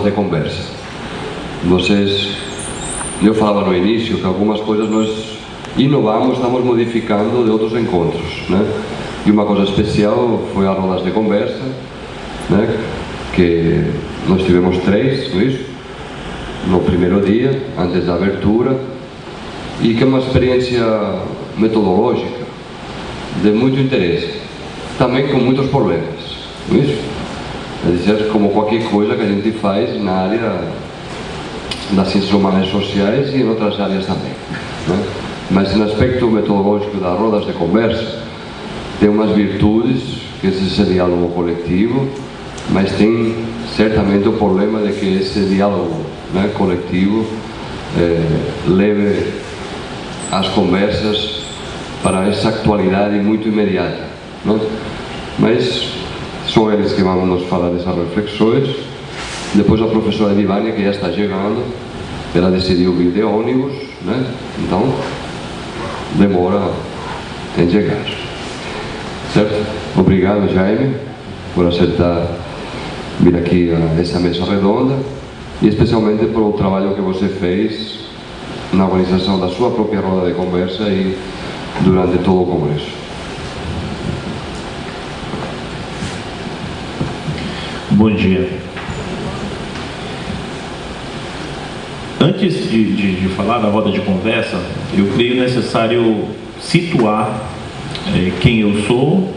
de conversa. Eu falava no início que algumas coisas nós inovamos, estamos modificando de outros encontros, né? E uma coisa especial foi as rodas de conversa, né? Que nós tivemos 3, não é isso? No primeiro dia, antes da abertura, e que é uma experiência metodológica de muito interesse, também com muitos problemas, não é isso? É dizer, como qualquer coisa que a gente faz na área das ciências humanas e sociais e em outras áreas também, né? Mas no aspecto metodológico das rodas de conversa, tem umas virtudes, que esse diálogo coletivo, mas tem certamente o problema de que esse diálogo, né, coletivo leve as conversas para essa atualidade muito imediata, né? Mas são eles que vão nos falar dessas reflexões. Depois a professora Divânia, que já está chegando, ela decidiu vir de ônibus, né? Então demora em chegar. Certo? Obrigado, Jaime, por aceitar vir aqui a essa mesa redonda e especialmente pelo trabalho que você fez na organização da sua própria roda de conversa e durante todo o congresso. Bom dia. Antes de falar da roda de conversa, eu creio necessário situar quem eu sou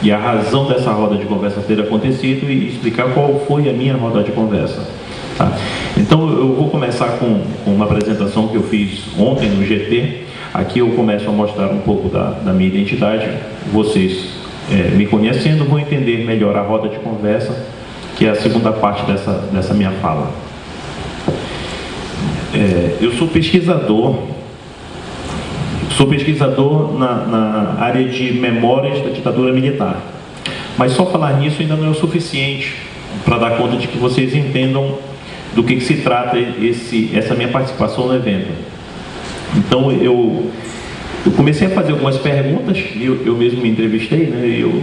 e a razão dessa roda de conversa ter acontecido e explicar qual foi a minha roda de conversa. Tá? Então eu vou começar com uma apresentação que eu fiz ontem no GT. Aqui eu começo a mostrar um pouco da minha identidade. Vocês, me conhecendo, vão entender melhor a roda de conversa, que é a segunda parte dessa minha fala. Eu sou pesquisador na área de memórias da ditadura militar, mas só falar nisso ainda não é o suficiente para dar conta de que vocês entendam do que se trata essa minha participação no evento. Então eu comecei a fazer algumas perguntas, eu mesmo me entrevistei, né? Eu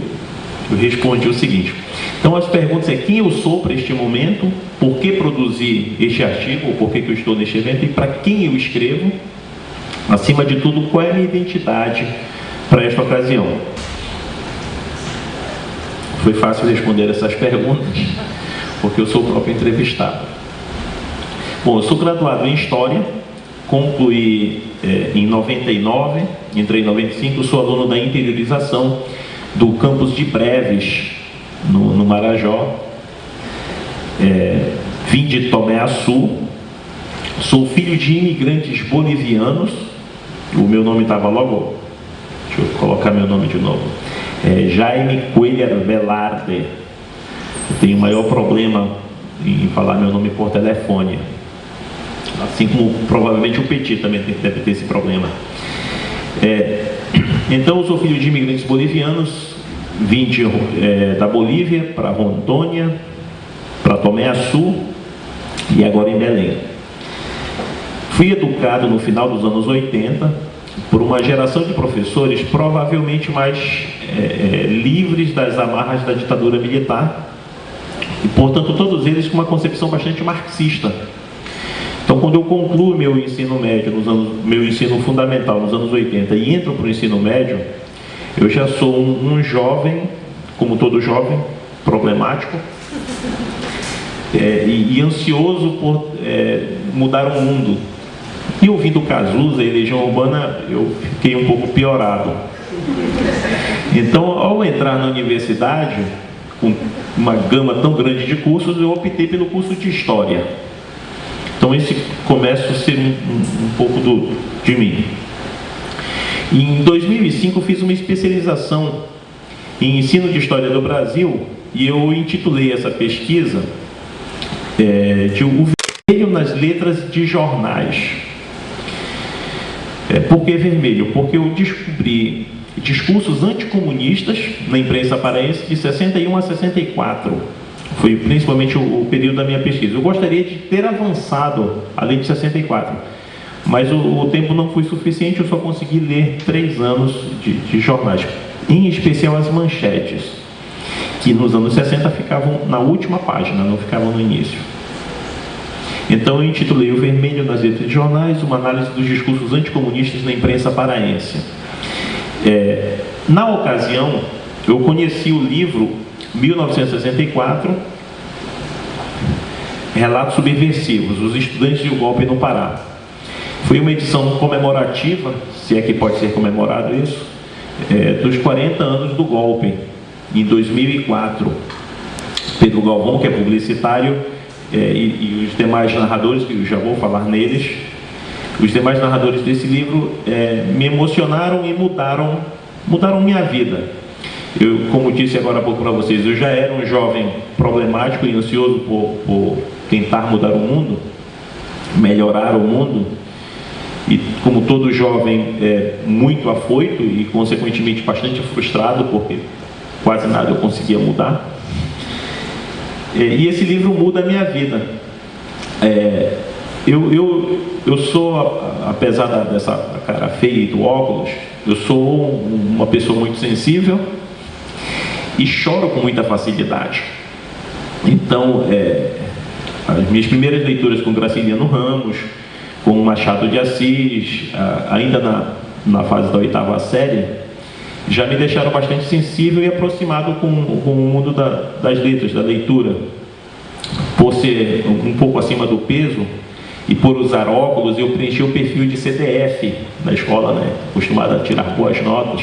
respondi o seguinte. Então as perguntas é quem eu sou para este momento, por que produzi este artigo, ou por que eu estou neste evento e para quem eu escrevo. Acima de tudo, qual é a minha identidade para esta ocasião? Foi fácil responder essas perguntas, porque eu sou o próprio entrevistado. Bom, eu sou graduado em História, concluí em 99, entrei em 95, sou aluno da interiorização do campus de Breves, no Marajó. Vim de Tomé-Açu, sou filho de imigrantes bolivianos. O meu nome estava logo, deixa eu colocar meu nome de novo, Jaime Cuellar Velarde. Eu tenho o maior problema em falar meu nome por telefone, assim como provavelmente o Petit também deve ter esse problema. Então eu sou filho de imigrantes bolivianos, vim da Bolívia para Rondônia, para Tomé-Açu e agora em Belém. Fui educado no final dos anos 80 por uma geração de professores provavelmente mais livres das amarras da ditadura militar e, portanto, todos eles com uma concepção bastante marxista. Então, quando eu concluo meu ensino médio, meu ensino fundamental nos anos 80 e entro para o ensino médio, eu já sou um jovem, como todo jovem, problemático e ansioso por mudar o mundo. E ouvindo Cazuza e Legião Urbana, eu fiquei um pouco piorado. Então, ao entrar na universidade, com uma gama tão grande de cursos, eu optei pelo curso de História. Então, esse começa a ser um pouco de mim. Em 2005, eu fiz uma especialização em ensino de História do Brasil e eu intitulei essa pesquisa de O Vermelho nas Letras de Jornais. Por que vermelho? Porque eu descobri discursos anticomunistas na imprensa paraense de 61 a 64. Foi principalmente o período da minha pesquisa. Eu gostaria de ter avançado além de 64, mas o tempo não foi suficiente, eu só consegui ler 3 anos de jornais, em especial as manchetes, que nos anos 60 ficavam na última página, não ficavam no início. Então eu intitulei O Vermelho nas Letras de Jornais, uma análise dos discursos anticomunistas na imprensa paraense. Na ocasião, eu conheci o livro 1964, Relatos Subversivos, Os Estudantes e o Golpe no Pará. Foi uma edição comemorativa, se é que pode ser comemorado isso, dos 40 anos do golpe, em 2004. Pedro Galvão, que é publicitário, e os demais narradores, que eu já vou falar neles, os demais narradores desse livro me emocionaram e mudaram minha vida. Eu, como disse agora há pouco para vocês, eu já era um jovem problemático e ansioso por tentar mudar o mundo, melhorar o mundo, e como todo jovem muito afoito e consequentemente bastante frustrado, porque quase nada eu conseguia mudar. E esse livro muda a minha vida. Eu sou, apesar dessa cara feia e do óculos, eu sou uma pessoa muito sensível e choro com muita facilidade. Então, as minhas primeiras leituras com Graciliano Ramos, com Machado de Assis, ainda na fase da 8ª série, já me deixaram bastante sensível e aproximado com o mundo das letras, da leitura. Por ser um pouco acima do peso e por usar óculos, eu preenchi o perfil de CDF na escola, né? Acostumado a tirar boas notas.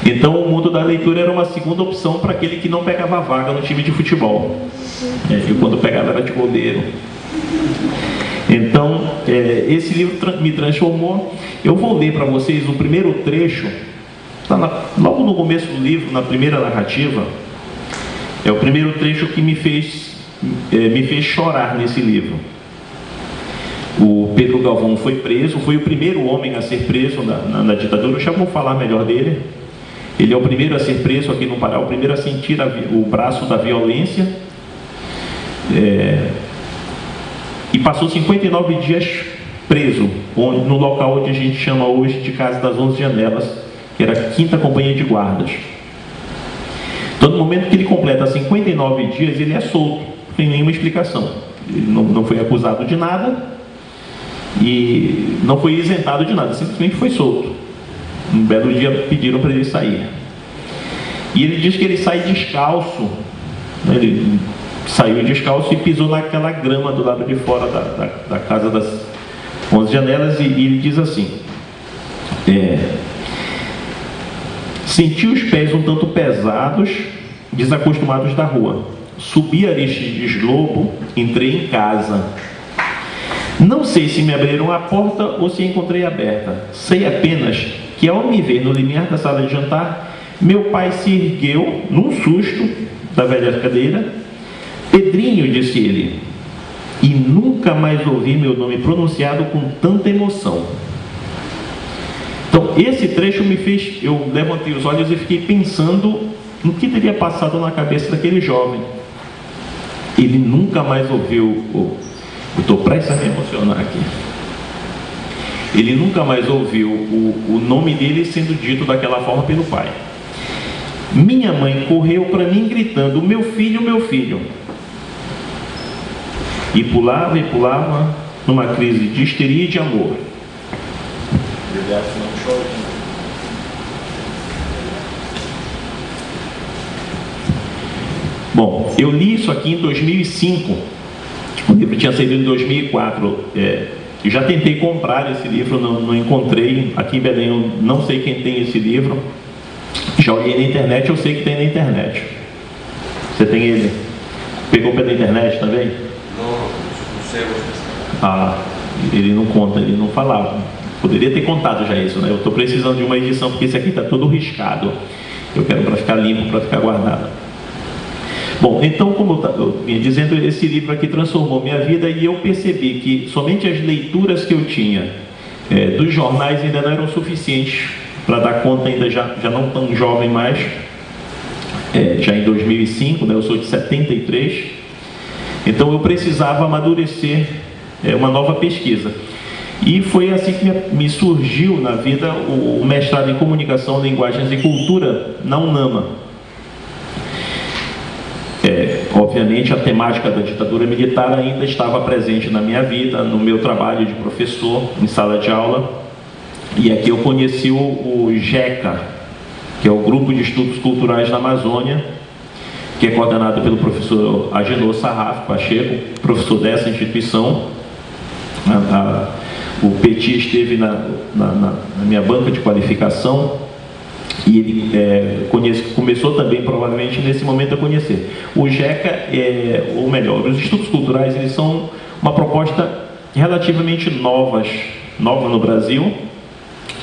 Então o mundo da leitura era uma segunda opção para aquele que não pegava vaga no time de futebol. Eu quando pegava era de goleiro. Então esse livro me transformou. Eu vou ler para vocês o primeiro trecho, logo no começo do livro, na primeira narrativa. É o primeiro trecho que me fez chorar nesse livro. O Pedro Galvão foi preso, foi o primeiro homem a ser preso na ditadura. Eu já vou falar melhor dele. Ele é o primeiro a ser preso aqui no Pará, o primeiro a sentir o braço da violência. E passou 59 dias preso, no local onde a gente chama hoje de Casa das 11 Janelas, que era a 5ª Companhia de Guardas. Então, no momento que ele completa 59 dias, ele é solto, sem nenhuma explicação. Ele não foi acusado de nada e não foi isentado de nada, simplesmente foi solto. Um belo dia pediram para ele sair. E ele diz que ele sai descalço, né? Ele saiu descalço e pisou naquela grama do lado de fora da Casa das 11 Janelas, e ele diz assim: senti os pés um tanto pesados, desacostumados da rua. Subi Aristides Lobo, entrei em casa. Não sei se me abriram a porta ou se a encontrei aberta. Sei apenas que, ao me ver no limiar da sala de jantar, meu pai se ergueu, num susto, da velha cadeira. Pedrinho, disse ele, e nunca mais ouvi meu nome pronunciado com tanta emoção. Então, esse trecho me fez... Eu levantei os olhos e fiquei pensando no que teria passado na cabeça daquele jovem. Ele nunca mais ouviu... Eu estou prestes a me emocionar aqui. Ele nunca mais ouviu o nome dele sendo dito daquela forma pelo pai. Minha mãe correu para mim gritando: meu filho, meu filho. E pulava numa crise de histeria e de amor. Bom, eu li isso aqui em 2005. O livro tinha saído em 2004. Eu já tentei comprar esse livro, não encontrei. Aqui em Belém eu não sei quem tem esse livro. Já olhei na internet, eu sei que tem na internet. Você tem ele? Pegou pela internet também? Não sei. Ele não conta, ele não falava. Poderia ter contado já isso, né? Eu estou precisando de uma edição, porque esse aqui está todo riscado. Eu quero para ficar limpo, para ficar guardado. Bom, então, como eu vinha dizendo, esse livro aqui transformou minha vida, e eu percebi que somente as leituras que eu tinha dos jornais ainda não eram suficientes para dar conta, ainda já não tão jovem mais, já em 2005, né? Eu sou de 73, então eu precisava amadurecer uma nova pesquisa. E foi assim que me surgiu na vida o mestrado em Comunicação, Linguagens e Cultura na UNAMA. obviamente, a temática da ditadura militar ainda estava presente na minha vida, no meu trabalho de professor em sala de aula. E aqui eu conheci o GECA, que é o Grupo de Estudos Culturais da Amazônia, que é coordenado pelo professor Agenor Sarraf Pacheco, professor dessa instituição. O Petit esteve na minha banca de qualificação e ele começou também, provavelmente, nesse momento a conhecer. O GECA, ou melhor, os estudos culturais, eles são uma proposta relativamente nova no Brasil.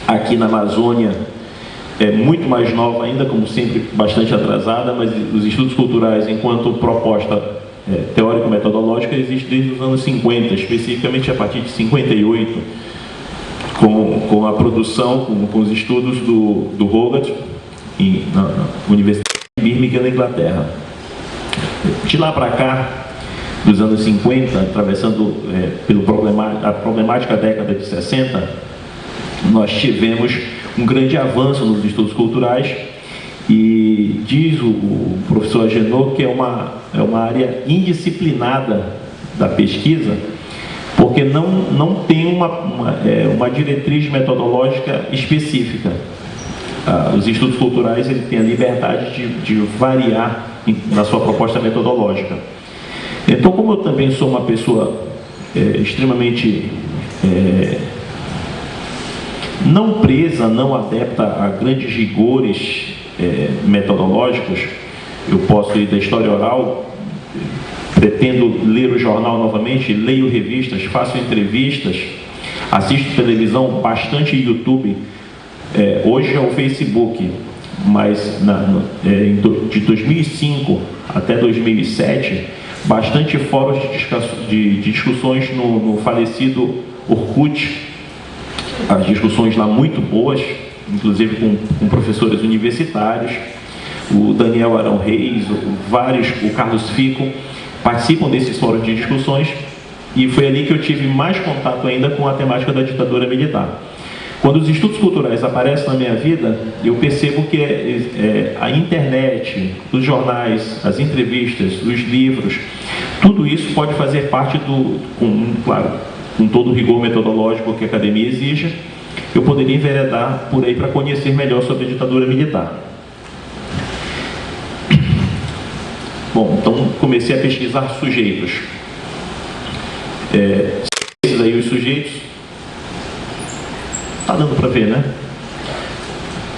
Aqui na Amazônia é muito mais nova ainda, como sempre, bastante atrasada, mas os estudos culturais, enquanto proposta teórico-metodológica, existe desde os anos 50, especificamente a partir de 58, com a produção, com os estudos do Hogarth na Universidade de Birmingham, na Inglaterra. De lá para cá, dos anos 50, atravessando a problemática década de 60, nós tivemos um grande avanço nos estudos culturais e diz o professor Agenor que é uma área indisciplinada da pesquisa, porque não tem uma diretriz metodológica específica. Os estudos culturais têm a liberdade de variar na sua proposta metodológica. Então, como eu também sou uma pessoa extremamente não presa, não adepta a grandes rigores metodológicos, eu posso ir da história oral, pretendo ler o jornal novamente, leio revistas, faço entrevistas, assisto televisão, bastante YouTube, hoje é o Facebook, mas de 2005 até 2007, bastante fóruns de discussões no falecido Orkut, as discussões lá muito boas, inclusive com professores universitários, o Daniel Arão Reis, o Carlos Fico, participam desses fóruns de discussões, e foi ali que eu tive mais contato ainda com a temática da ditadura militar. Quando os estudos culturais aparecem na minha vida, eu percebo que a internet, os jornais, as entrevistas, os livros, tudo isso pode fazer parte claro, com todo o rigor metodológico que a academia exige, eu poderia enveredar por aí para conhecer melhor sobre a ditadura militar. Bom, então comecei a pesquisar sujeitos. Esses aí, os sujeitos, tá dando para ver, né?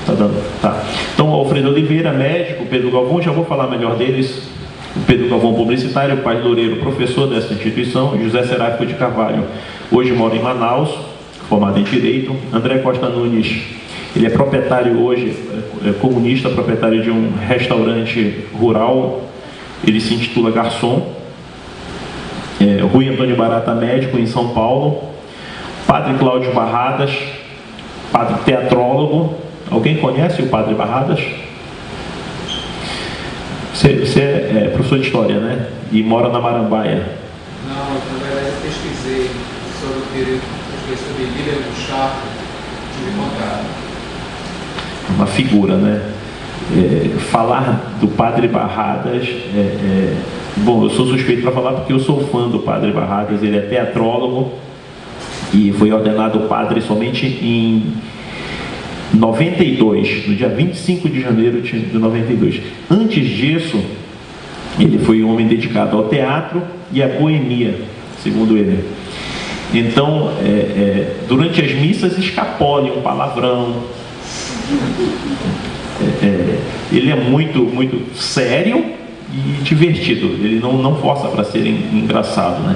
Tá dando, tá. Então, Alfredo Oliveira, médico, Pedro Galvão, já vou falar melhor deles. O Pedro Galvão, publicitário, Paz Loureiro, professor dessa instituição, José Seráfico de Carvalho, hoje mora em Manaus, formado em Direito. André Costa Nunes, ele é proprietário hoje, comunista, proprietário de um restaurante rural, ele se intitula Garçom. Rui Antônio Barata, médico em São Paulo. Padre Cláudio Barradas, padre teatrólogo. Alguém conhece o Padre Barradas? Você é professor de História, né? E mora na Marambaia. Não, na verdade eu pesquisei sobre o período, sobre Líder do Chaco, tive contato. Uma figura, né? Falar do Padre Barradas, bom, eu sou suspeito para falar porque eu sou fã do Padre Barradas, ele é teatrólogo e foi ordenado padre somente em 92, no dia 25 de janeiro de 92. Antes disso, ele foi um homem dedicado ao teatro e à boemia, segundo ele. Então, durante as missas, escapole um palavrão. Ele é muito sério e divertido. Ele não força para ser engraçado, né?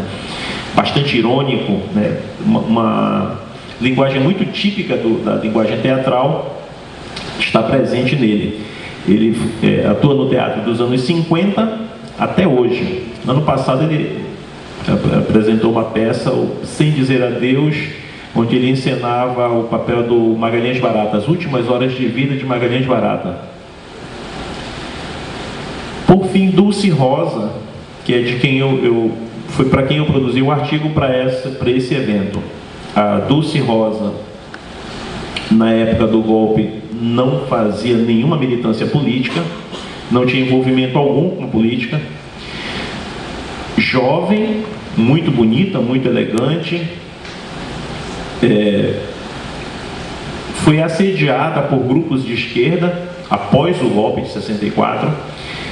Bastante irônico, né? Uma linguagem muito típica da linguagem teatral está presente nele. Ele atua no teatro dos anos 50 até hoje. No ano passado ele apresentou uma peça, o Sem Dizer Adeus, onde ele encenava o papel do Magalhães Barata, as últimas horas de vida de Magalhães Barata. Por fim, Dulce Rosa, que é de quem foi para quem eu produzi o artigo para esse evento. A Dulce Rosa, na época do golpe, não fazia nenhuma militância política, não tinha envolvimento algum com política. jovem, muito bonita, muito elegante, foi assediada por grupos de esquerda após o golpe de 64,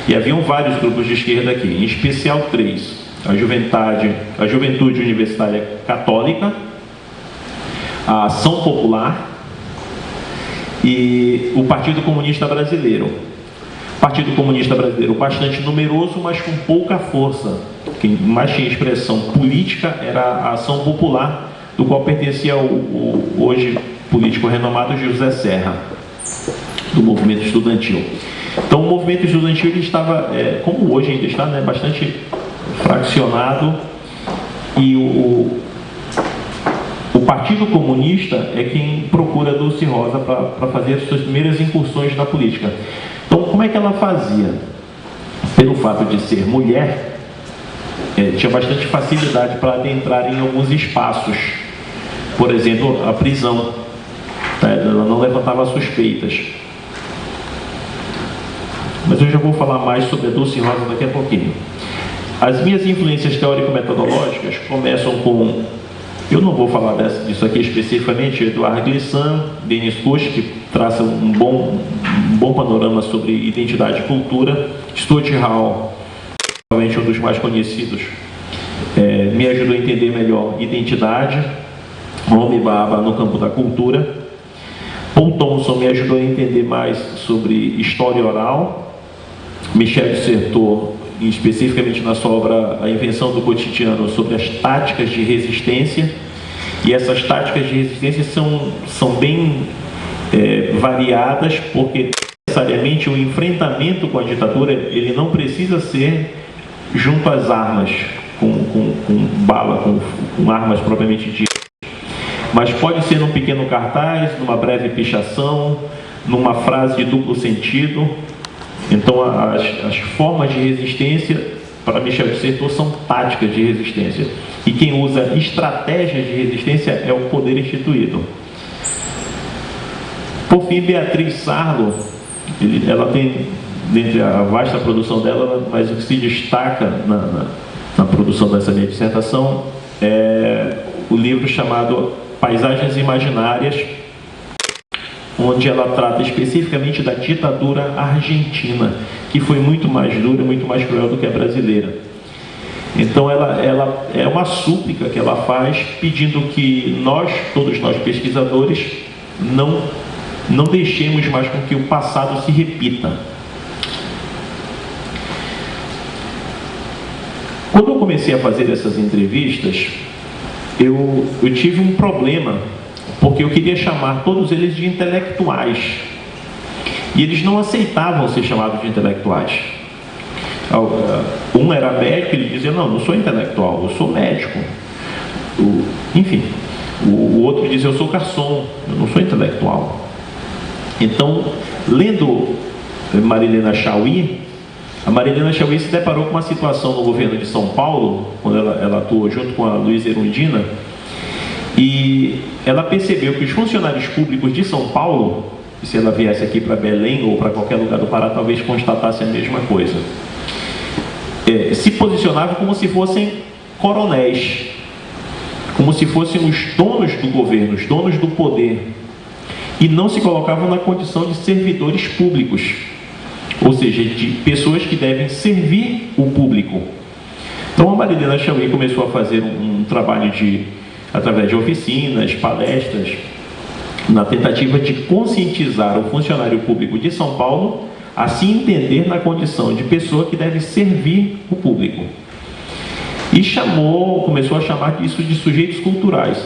e haviam vários grupos de esquerda aqui, em especial 3: a Juventude Universitária Católica, a Ação Popular e o Partido Comunista Brasileiro. O Partido Comunista Brasileiro bastante numeroso, mas com pouca força. Quem mais tinha expressão política era a Ação Popular, do qual pertencia o hoje político renomado José Serra, do movimento estudantil. Então o movimento estudantil ele estava, como hoje ainda está, bastante fraccionado, e o Partido Comunista é quem procura Dulce Rosa para fazer as suas primeiras incursões na política. Então, como é que ela fazia? Pelo fato de ser mulher, tinha bastante facilidade para adentrar em alguns espaços. Por exemplo, a prisão. Ela não levantava suspeitas. Mas eu já vou falar mais sobre a Dulce Rosa daqui a pouquinho. As minhas influências teórico-metodológicas começam com... Eu não vou falar disso aqui especificamente, Eduardo Glissant, Denis Koch, que traça um bom panorama sobre identidade e cultura. Stuart Hall, provavelmente um dos mais conhecidos, me ajudou a entender melhor identidade. Homi Bhabha no campo da cultura. Paul Thompson me ajudou a entender mais sobre história oral. Michel Dissertor, especificamente na sua obra A Invenção do Cotidiano, sobre as táticas de resistência. E essas táticas de resistência são bem variadas, porque necessariamente o enfrentamento com a ditadura ele não precisa ser junto às armas, com bala, com armas propriamente ditas, mas pode ser num pequeno cartaz, numa breve pichação, numa frase de duplo sentido. Então as formas de resistência para Michel Dissertor são táticas de resistência, e quem usa estratégias de resistência é o poder instituído. Por fim, Beatriz Sarlo, ela tem, dentre a vasta produção dela, mas o que se destaca na produção dessa minha dissertação é o livro chamado Paisagens Imaginárias, onde ela trata especificamente da ditadura argentina, que foi muito mais dura, muito mais cruel do que a brasileira. Então ela é uma súplica que ela faz, pedindo que todos nós pesquisadores, não deixemos mais com que o passado se repita. Quando eu comecei a fazer essas entrevistas, eu tive um problema, porque eu queria chamar todos eles de intelectuais, e eles não aceitavam ser chamados de intelectuais. Um era médico, ele dizia: não sou intelectual, eu sou médico. Enfim, o outro dizia: eu sou garçom, eu não sou intelectual. Então, lendo Marilena Chaui, a Marilena Chaui se deparou com uma situação no governo de São Paulo, quando ela atuou junto com a Luísa Erundina, e ela percebeu que os funcionários públicos de São Paulo, se ela viesse aqui para Belém ou para qualquer lugar do Pará, talvez constatasse a mesma coisa, se posicionavam como se fossem coronéis, como se fossem os donos do governo, os donos do poder, e não se colocavam na condição de servidores públicos, ou seja, de pessoas que devem servir o público. Então a Marilena Chaui começou a fazer um trabalho através de oficinas, palestras, na tentativa de conscientizar o funcionário público de São Paulo a se entender na condição de pessoa que deve servir o público. E começou a chamar isso de sujeitos culturais.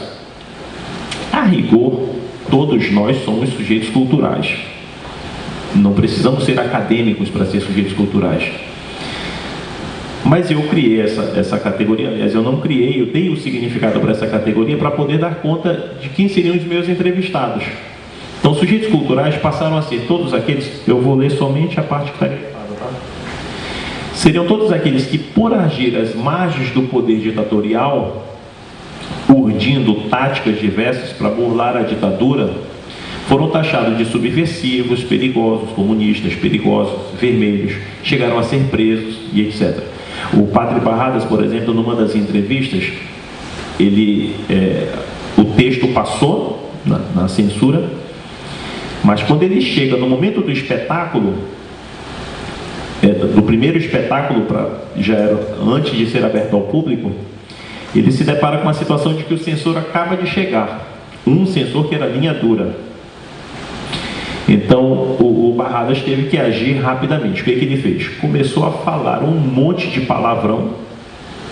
A rigor, todos nós somos sujeitos culturais. Não precisamos ser acadêmicos para ser sujeitos culturais. Mas eu criei essa categoria, aliás, eu não criei, eu dei o significado para essa categoria para poder dar conta de quem seriam os meus entrevistados. Então, sujeitos culturais passaram a ser todos aqueles, eu vou ler somente a parte que está gritada, tá? Seriam todos aqueles que, por agir às margens do poder ditatorial, urdindo táticas diversas para burlar a ditadura, foram taxados de subversivos, perigosos, comunistas, perigosos, vermelhos, chegaram a ser presos e etc. O padre Barradas, por exemplo, numa das entrevistas, o texto passou na censura, mas quando ele chega no momento do espetáculo, do primeiro espetáculo, já era antes de ser aberto ao público, ele se depara com uma situação de que o censor acaba de chegar, um censor que era linha dura. Então o Barradas teve que agir rapidamente. O que ele fez? Começou a falar um monte de palavrão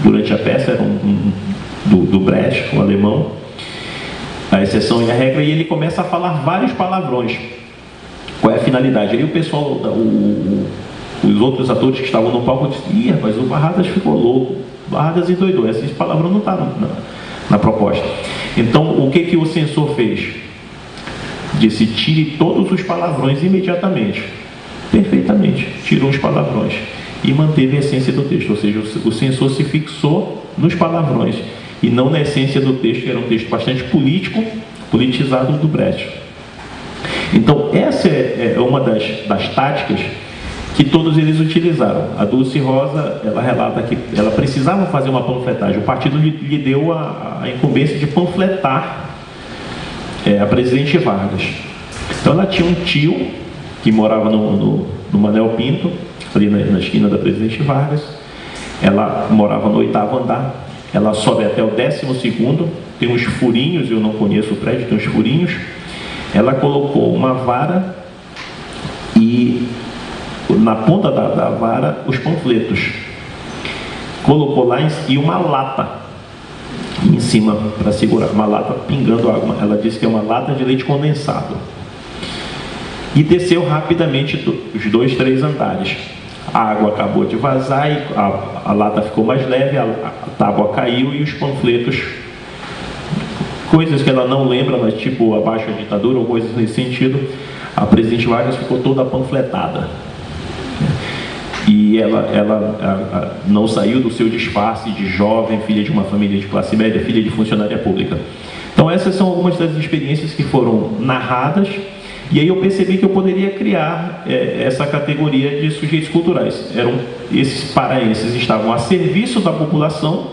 durante a peça, era do Brecht, o alemão, a exceção e a regra, e ele começa a falar vários palavrões. Qual é a finalidade? Aí o pessoal, os outros atores que estavam no palco disseram: mas o Barradas ficou louco, o Barradas endoidou, esse palavrão não está na proposta. Então o que o censor fez? Disse: tire todos os palavrões imediatamente. Perfeitamente, tirou os palavrões e manteve a essência do texto, ou seja, o censor se fixou nos palavrões e não na essência do texto, que era um texto bastante politizado do Brecht. Então essa é uma das táticas que todos eles utilizaram. A Dulce Rosa, ela relata que ela precisava fazer uma panfletagem. O partido lhe deu a incumbência de panfletar a Presidente Vargas. Então ela tinha um tio que morava no Manuel Pinto, ali na esquina da Presidente Vargas. Ela morava no 8º andar. Ela sobe até o 12º, tem uns furinhos, eu não conheço o prédio, tem uns furinhos. Ela colocou uma vara e na ponta da vara os panfletos. Colocou lá e uma lata em cima para segurar, uma lata pingando água. Ela disse que é uma lata de leite condensado. E desceu rapidamente os 2, 3 andares. A água acabou de vazar e a lata ficou mais leve, a tábua caiu e os panfletos, coisas que ela não lembra, mas tipo abaixo a ditadura ou coisas nesse sentido, a Presidente Vargas ficou toda panfletada. E ela não saiu do seu disfarce de jovem, filha de uma família de classe média, filha de funcionária pública. Então essas são algumas das experiências que foram narradas, e aí eu percebi que eu poderia criar essa categoria de sujeitos culturais. Esses paraenses estavam a serviço da população,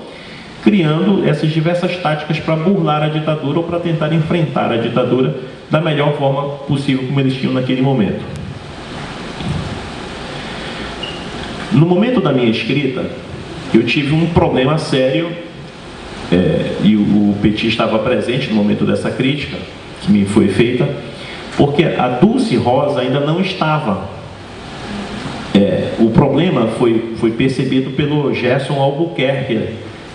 criando essas diversas táticas para burlar a ditadura ou para tentar enfrentar a ditadura da melhor forma possível, como eles tinham naquele momento. No momento da minha escrita, eu tive um problema sério, e o Petit estava presente no momento dessa crítica que me foi feita, porque a Dulce Rosa ainda não estava. O problema foi percebido pelo Gerson Albuquerque,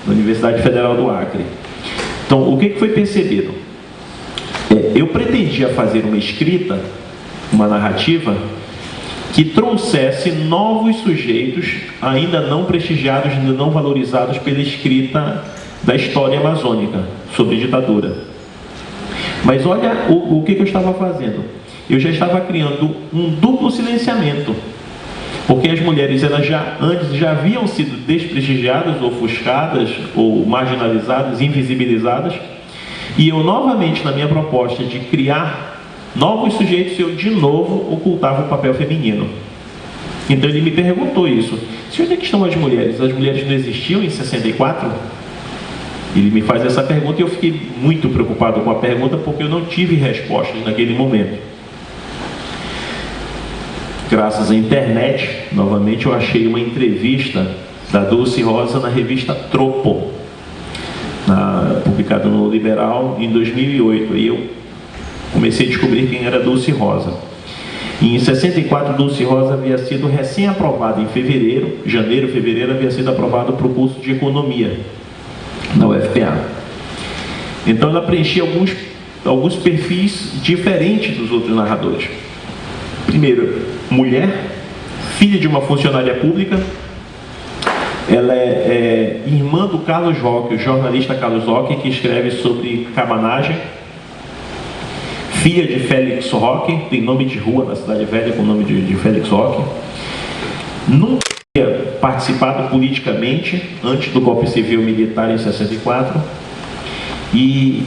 da Universidade Federal do Acre. Então, o que foi percebido? Eu pretendia fazer uma escrita, uma narrativa, que trouxesse novos sujeitos ainda não prestigiados, ainda não valorizados pela escrita da história amazônica sobre ditadura. Mas olha o que eu estava fazendo. Eu já estava criando um duplo silenciamento, porque as mulheres antes já haviam sido desprestigiadas, ofuscadas, ou marginalizadas, invisibilizadas, e eu novamente, na minha proposta de criar novos sujeitos, eu de novo ocultava o papel feminino. Então ele me perguntou isso: onde é que estão as mulheres? As mulheres não existiam em 64? Ele me faz essa pergunta e eu fiquei muito preocupado com a pergunta, porque eu não tive respostas naquele momento. Graças à internet, novamente, eu achei uma entrevista da Dulce Rosa na revista Tropo, publicada no Liberal em 2008. E eu comecei a descobrir quem era Dulce Rosa. E em 64, Dulce Rosa havia sido recém-aprovada em janeiro, fevereiro, havia sido aprovada para o curso de Economia na UFPA. Então ela preenchia alguns perfis diferentes dos outros narradores. Primeiro, mulher, filha de uma funcionária pública. Ela é irmã do Carlos Roque, o jornalista Carlos Roque, que escreve sobre cabanagem. Filha de Félix Roque, tem nome de rua na Cidade Velha com o nome de Félix Roque. Nunca tinha participado politicamente antes do golpe civil militar em 64 e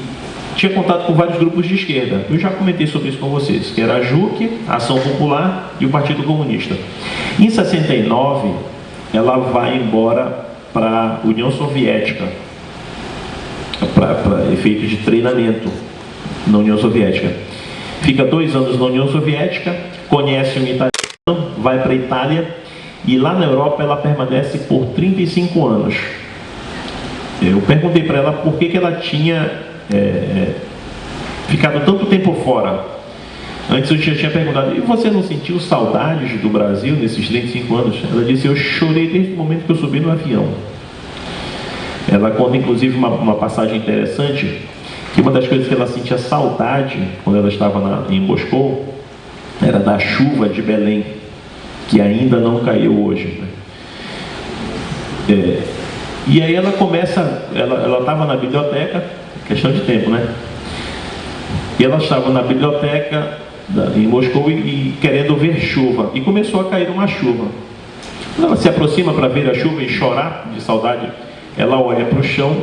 tinha contato com vários grupos de esquerda. Eu já comentei sobre isso com vocês, que era a JUC, a Ação Popular e o Partido Comunista. Em 69, ela vai embora para a União Soviética, para efeito de treinamento na União Soviética. Fica 2 anos na União Soviética, conhece um italiano, vai para a Itália, e lá na Europa ela permanece por 35 anos. Eu perguntei para ela por que ela tinha ficado tanto tempo fora. Antes eu tinha perguntado, e você não sentiu saudades do Brasil nesses 35 anos? Ela disse, eu chorei desde o momento que eu subi no avião. Ela conta inclusive uma passagem interessante, que uma das coisas que ela sentia saudade quando ela estava em Moscou era da chuva de Belém, que ainda não caiu hoje, né? E aí ela começa, ela estava na biblioteca, questão de tempo, né? E ela estava na biblioteca em Moscou e querendo ver chuva, e começou a cair uma chuva. Quando ela se aproxima para ver a chuva e chorar de saudade, ela olha para o chão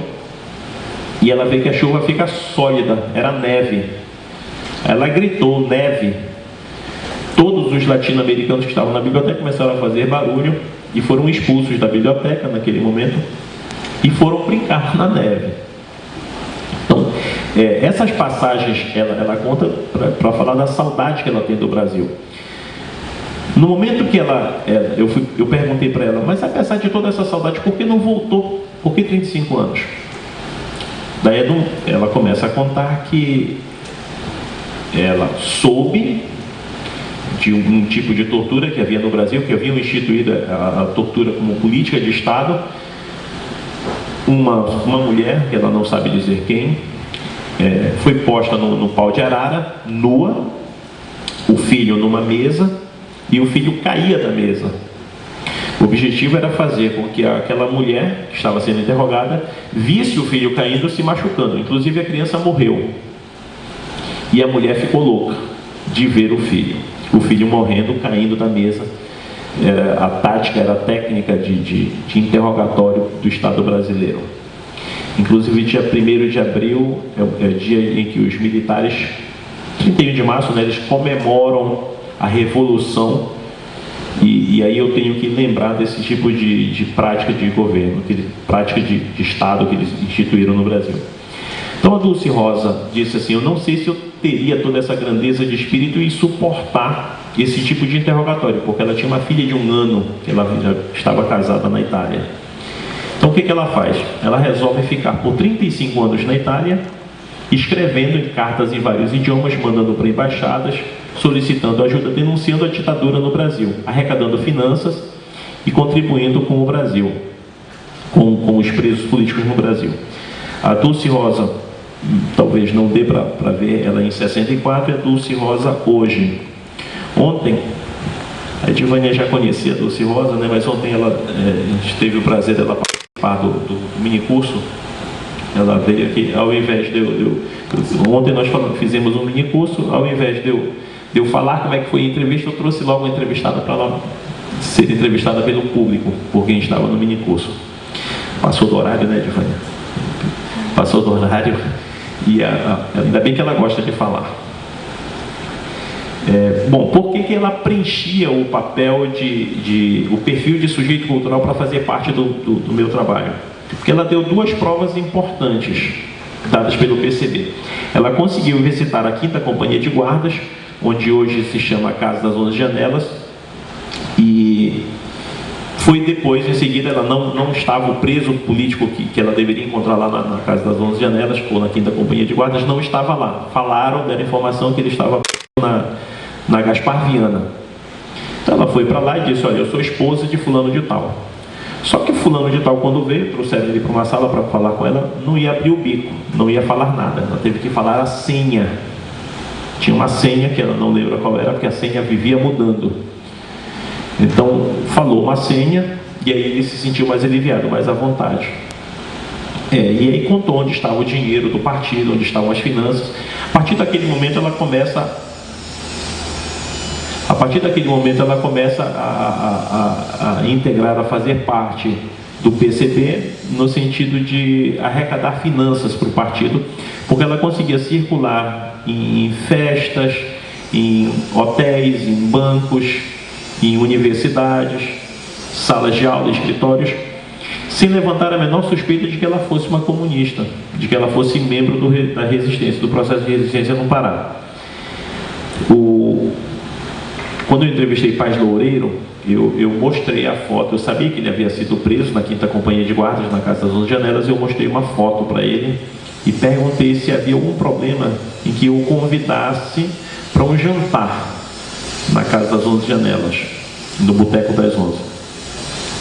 e ela vê que a chuva fica sólida, era neve. Ela gritou, neve. Todos os latino-americanos que estavam na biblioteca começaram a fazer barulho e foram expulsos da biblioteca naquele momento e foram brincar na neve. Então, essas passagens ela conta para falar da saudade que ela tem do Brasil. No momento que eu perguntei para ela, mas apesar de toda essa saudade, por que não voltou? Por que 35 anos? Daí ela começa a contar que ela soube de um tipo de tortura que havia no Brasil, que haviam instituído a tortura como política de Estado. Uma mulher, que ela não sabe dizer quem, foi posta no pau de arara, nua, o filho numa mesa, e o filho caía da mesa. O objetivo era fazer com que aquela mulher, que estava sendo interrogada, visse o filho caindo, se machucando. Inclusive a criança morreu. E a mulher ficou louca de ver o filho morrendo, caindo da mesa. A tática era a técnica de interrogatório do Estado brasileiro. Inclusive dia 1º de abril é o dia em que os militares, 31 de março, né, eles comemoram a Revolução, e aí eu tenho que lembrar desse tipo de prática de governo, prática de Estado que eles instituíram no Brasil. Então a Dulce Rosa disse assim, eu não sei se eu teria toda essa grandeza de espírito e suportar esse tipo de interrogatório, porque ela tinha uma filha de 1 ano, que ela já estava casada na Itália. Então o que ela faz? Ela resolve ficar por 35 anos na Itália, escrevendo em cartas em vários idiomas, mandando para embaixadas, solicitando ajuda, denunciando a ditadura no Brasil, arrecadando finanças e contribuindo com o Brasil, com os presos políticos no Brasil. A Dulce Rosa, talvez não dê para ver ela em 64, e a Dulce Rosa hoje. Ontem, a Edivânia já conhecia a Dulce Rosa, né? Mas ontem a gente teve o prazer dela participar do minicurso. Ela veio aqui, ao invés de ontem nós fizemos um minicurso, ao invés de eu falar como é que foi a entrevista, eu trouxe logo a entrevistada para ela ser entrevistada pelo público, por quem estava no minicurso. Passou do horário, né, Edivânia? Passou do horário, e ainda bem que ela gosta de falar. Bom, por que ela preenchia o papel o perfil de sujeito cultural para fazer parte do meu trabalho? Porque ela deu 2 provas importantes dadas pelo PCB. Ela conseguiu recitar a 5ª Companhia de Guardas, onde hoje se chama Casa das 11 Janelas, e foi depois, em seguida, ela não estava, o preso político que ela deveria encontrar lá na Casa das 11 Janelas, ou na 5ª Companhia de Guardas, não estava lá. Falaram, deram informação que ele estava na Gaspar Viana. Então ela foi para lá e disse, olha, eu sou esposa de fulano de tal. Só que fulano de tal, quando veio, trouxeram ele para uma sala para falar com ela, não ia abrir o bico, não ia falar nada, ela teve que falar a senha. Tinha uma senha que ela não lembra qual era, porque a senha vivia mudando. Então falou uma senha, e aí ele se sentiu mais aliviado, mais à vontade. E aí contou onde estava o dinheiro do partido, onde estavam as finanças. A partir daquele momento ela começa a integrar, a fazer parte do PCB, no sentido de arrecadar finanças para o partido, porque ela conseguia circular em festas, em hotéis, em bancos, em universidades, salas de aula, escritórios, sem levantar a menor suspeita de que ela fosse uma comunista, de que ela fosse membro da resistência, do processo de resistência no Pará. Quando eu entrevistei Paz Loureiro, eu mostrei a foto. Eu sabia que ele havia sido preso na 5ª Companhia de Guardas, na Casa das 11 Janelas. Eu mostrei uma foto para ele e perguntei se havia algum problema em que eu o convidasse para um jantar na Casa das 11 Janelas, no Boteco das 11.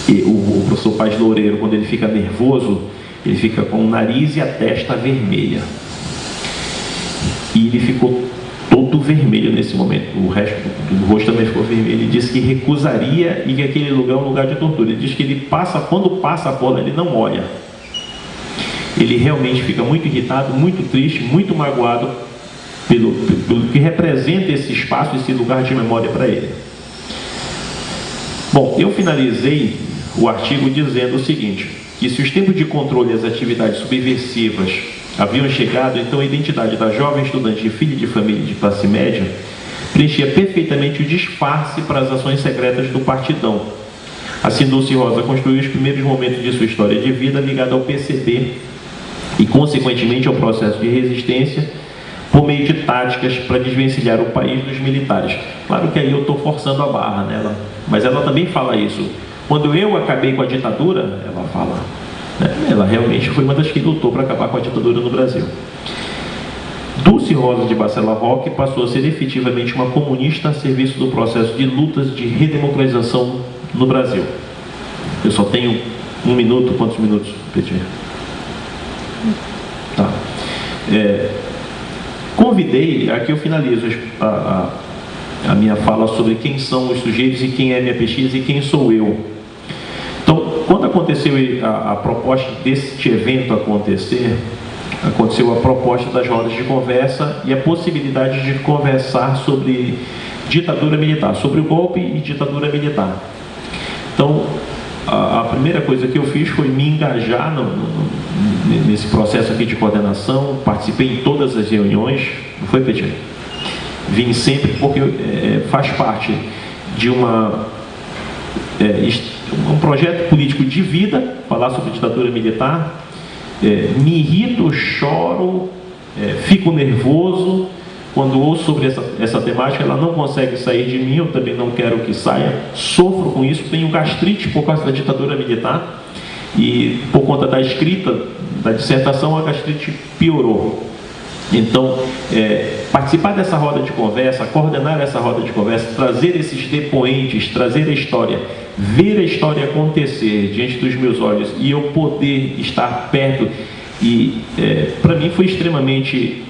E o professor Paz Loureiro, quando ele fica nervoso, ele fica com o nariz e a testa vermelha. E ele ficou todo vermelho nesse momento. O resto do rosto também ficou vermelho. Ele disse que recusaria e que aquele lugar é um lugar de tortura. Ele diz que ele passa, quando passa a bola, ele não olha. Ele realmente fica muito irritado, muito triste, muito magoado pelo que representa esse espaço, esse lugar de memória para ele. Bom, eu finalizei o artigo dizendo o seguinte, que se os tempos de controle e as atividades subversivas haviam chegado, então a identidade da jovem estudante e filha de família de classe média preenchia perfeitamente o disfarce para as ações secretas do partidão. Assim, Dulce Rosa construiu os primeiros momentos de sua história de vida ligada ao PCB e, consequentemente, ao processo de resistência por meio de táticas para desvencilhar o país dos militares. Claro que aí eu estou forçando a barra nela, mas ela também fala isso. Quando eu acabei com a ditadura, ela fala, né? Ela realmente foi uma das que lutou para acabar com a ditadura no Brasil. Dulce Rosa de Bacela Roque passou a ser efetivamente uma comunista a serviço do processo de lutas de redemocratização no Brasil. Eu só tenho 1 minuto, quantos minutos, Petir? Tá. Convidei, aqui eu finalizo a minha fala sobre quem são os sujeitos e quem é a minha pesquisa e quem sou eu. Então, quando aconteceu a proposta deste evento acontecer, aconteceu a proposta das rodas de conversa e a possibilidade de conversar sobre ditadura militar, sobre o golpe e ditadura militar. Então, a primeira coisa que eu fiz foi me engajar nesse processo aqui de coordenação, participei em todas as reuniões, não foi, Petir? Vim sempre porque faz parte de um projeto político de vida, falar sobre ditadura militar. Me irrito, choro, fico nervoso quando ouço sobre essa temática. Ela não consegue sair de mim, eu também não quero que saia, sofro com isso, tenho gastrite por causa da ditadura militar e por conta da escrita da dissertação a gastrite piorou. Então, participar dessa roda de conversa, coordenar essa roda de conversa, trazer esses depoentes, trazer a história, ver a história acontecer diante dos meus olhos e eu poder estar perto, e para mim foi extremamente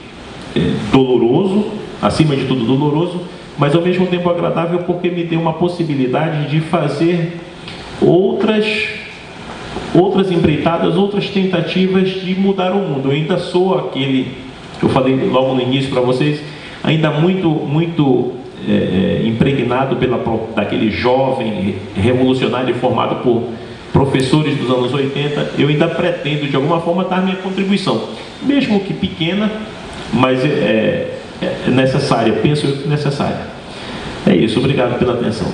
doloroso, acima de tudo doloroso, mas ao mesmo tempo agradável, porque me deu uma possibilidade de fazer outras empreitadas, outras tentativas de mudar o mundo. Eu ainda sou aquele que eu falei logo no início para vocês, ainda muito impregnado daquele jovem revolucionário formado por professores dos anos 80. Eu ainda pretendo de alguma forma dar minha contribuição, mesmo que pequena, mas é necessária, penso eu que necessária. É isso, obrigado pela atenção.